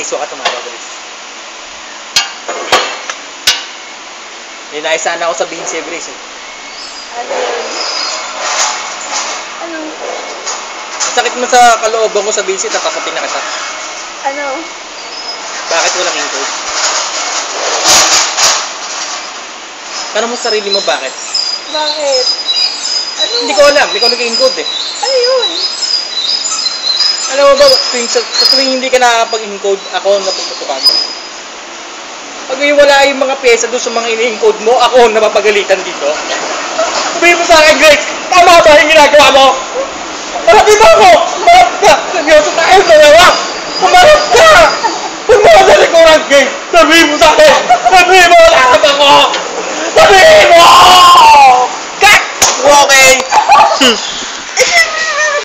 sukat ng mga Grace. May naisana ako sabihin siya, Grace. Ano yun? Ano? Masakit mo sa kalooban ko sabihin siya, tapaputin na kita. Ano? Bakit walang encode? Tanong mo sa sarili mo bakit? Bakit? Ano? Hindi ko alam, ikaw nag-encode eh. Ano yun? Alam mo ba, sa tuwing hindi ka nakakapag-encode, ako ang napuputukan. Pag may wala yung mga pyesa doon sa mga ini-encode mo, ako ang napapagalitan dito. Sabihin mo sa akin, Grace, tama ba yung ginagawa mo? Marami ba ako? Marap ka! Seryoso tayo dalawa! Marap ka! Huwag mo ka sa likuran, Grace! Sabihin mo sa akin! Sabihin mo, lahat ako! Sabihin mo! Cut! Okay!